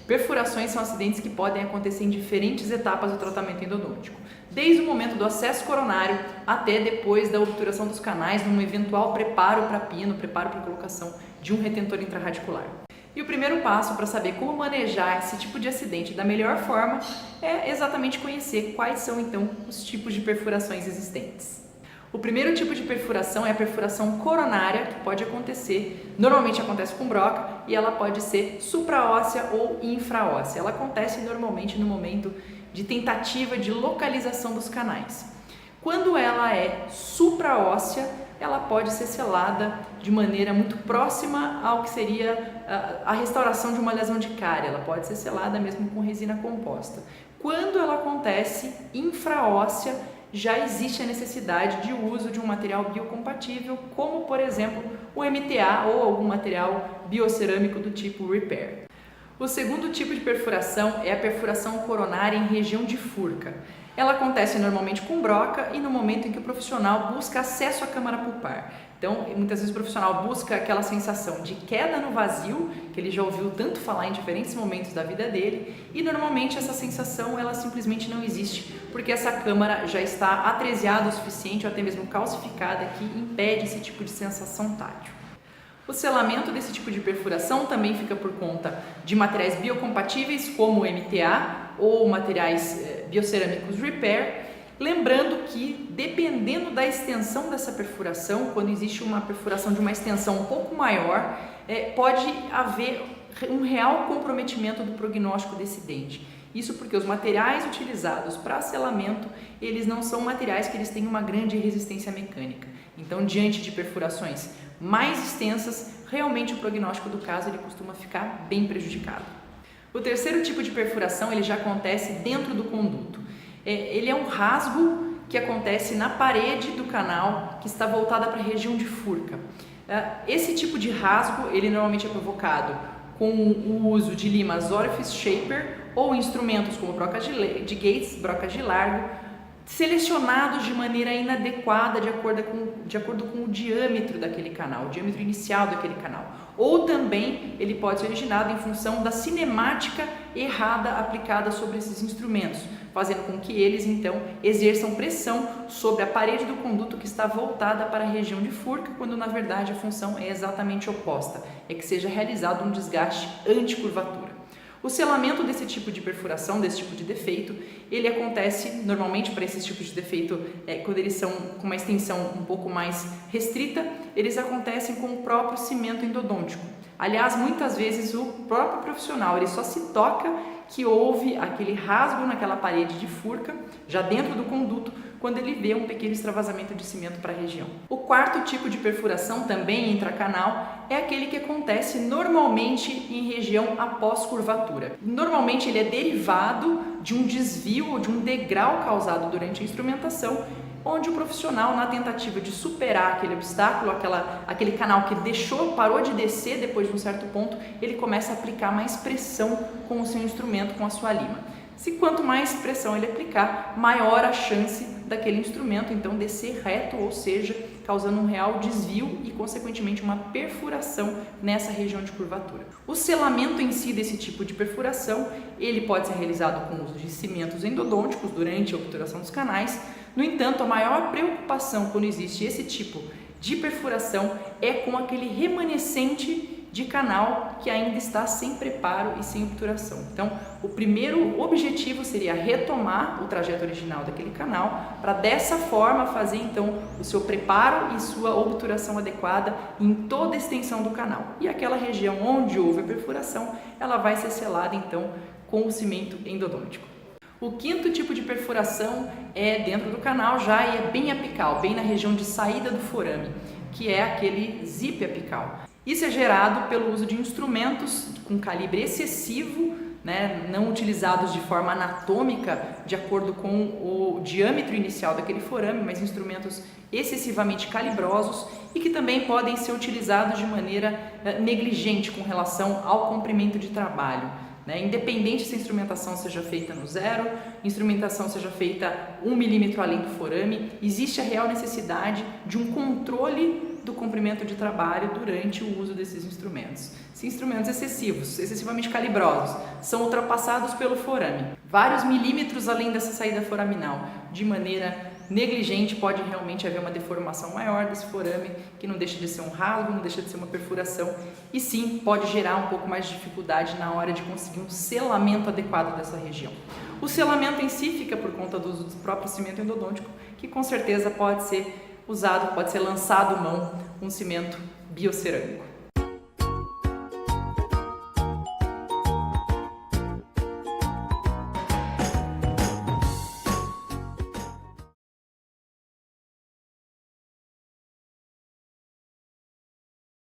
Perfurações são acidentes que podem acontecer em diferentes etapas do tratamento endodôntico, desde o momento do acesso coronário até depois da obturação dos canais, num eventual preparo para pino, preparo para colocação de um retentor intrarradicular. E o primeiro passo para saber como manejar esse tipo de acidente da melhor forma é exatamente conhecer quais são então os tipos de perfurações existentes. O primeiro tipo de perfuração é a perfuração coronária, que pode acontecer, normalmente acontece com broca, e ela pode ser supraóssea ou infraóssea. Ela acontece normalmente no momento de tentativa de localização dos canais. Quando ela é supraóssea, ela pode ser selada de maneira muito próxima ao que seria a restauração de uma lesão de cárie. Ela pode ser selada mesmo com resina composta. Quando ela acontece infraóssea, já existe a necessidade de uso de um material biocompatível, como por exemplo o MTA ou algum material biocerâmico do tipo Repair. O segundo tipo de perfuração é a perfuração coronária em região de furca. Ela acontece normalmente com broca e no momento em que o profissional busca acesso à câmara pulpar. Então, muitas vezes o profissional busca aquela sensação de queda no vazio, que ele já ouviu tanto falar em diferentes momentos da vida dele, e normalmente essa sensação ela simplesmente não existe, porque essa câmara já está atresiada o suficiente ou até mesmo calcificada, que impede esse tipo de sensação tátil. O selamento desse tipo de perfuração também fica por conta de materiais biocompatíveis como o MTA ou materiais biocerâmicos Repair, lembrando que dependendo da extensão dessa perfuração, quando existe uma perfuração de uma extensão um pouco maior, pode haver um real comprometimento do prognóstico desse dente. Isso porque os materiais utilizados para selamento, eles não são materiais que eles têm uma grande resistência mecânica. Então, diante de perfurações mais extensas, realmente o prognóstico do caso ele costuma ficar bem prejudicado. O terceiro tipo de perfuração ele já acontece dentro do conduto. Ele é um rasgo que acontece na parede do canal que está voltada para a região de furca. Esse tipo de rasgo ele normalmente é provocado com o uso de limas Orifice Shaper ou instrumentos como broca de Gates, broca de largo, selecionados de maneira inadequada de acordo com o diâmetro daquele canal, o diâmetro inicial daquele canal. Ou também ele pode ser originado em função da cinemática errada aplicada sobre esses instrumentos, fazendo com que eles então exerçam pressão sobre a parede do conduto que está voltada para a região de furca, quando na verdade a função é exatamente oposta, é que seja realizado um desgaste anticurvatura. O selamento desse tipo de perfuração, desse tipo de defeito, ele acontece normalmente para esses tipos de defeito, quando eles são com uma extensão um pouco mais restrita, eles acontecem com o próprio cimento endodôntico. Aliás, muitas vezes o próprio profissional ele só se toca que houve aquele rasgo naquela parede de furca, já dentro do conduto, quando ele vê um pequeno extravasamento de cimento para a região. O quarto tipo de perfuração, também intracanal, é aquele que acontece normalmente em região após curvatura. Normalmente ele é derivado de um desvio ou de um degrau causado durante a instrumentação, onde o profissional, na tentativa de superar aquele obstáculo, aquele canal que parou de descer depois de um certo ponto, ele começa a aplicar mais pressão com o seu instrumento, com a sua lima. Quanto mais pressão ele aplicar, maior a chance daquele instrumento então descer reto, ou seja, causando um real desvio e consequentemente uma perfuração nessa região de curvatura. O selamento em si desse tipo de perfuração, ele pode ser realizado com o uso de cimentos endodônticos durante a obturação dos canais. No entanto, a maior preocupação quando existe esse tipo de perfuração é com aquele remanescente de canal que ainda está sem preparo e sem obturação. Então, o primeiro objetivo seria retomar o trajeto original daquele canal, para dessa forma fazer então o seu preparo e sua obturação adequada em toda a extensão do canal. E aquela região onde houve a perfuração, ela vai ser selada então com o cimento endodôntico. O quinto tipo de perfuração é dentro do canal já e é bem apical, bem na região de saída do forame, que é aquele zip apical. Isso é gerado pelo uso de instrumentos com calibre excessivo, não utilizados de forma anatômica, de acordo com o diâmetro inicial daquele forame, mas instrumentos excessivamente calibrosos e que também podem ser utilizados de maneira negligente com relação ao comprimento de trabalho. Independente se a instrumentação seja feita no zero, instrumentação seja feita 1 milímetro além do forame, existe a real necessidade de um controle do comprimento de trabalho durante o uso desses instrumentos. Se instrumentos excessivamente calibrosos, são ultrapassados pelo forame, vários milímetros além dessa saída foraminal, de maneira negligente, pode realmente haver uma deformação maior desse forame, que não deixa de ser um rasgo, não deixa de ser uma perfuração, e sim, pode gerar um pouco mais de dificuldade na hora de conseguir um selamento adequado dessa região. O selamento em si fica por conta do uso do próprio cimento endodôntico, que com certeza pode ser usado, pode ser lançado mão um cimento biocerâmico.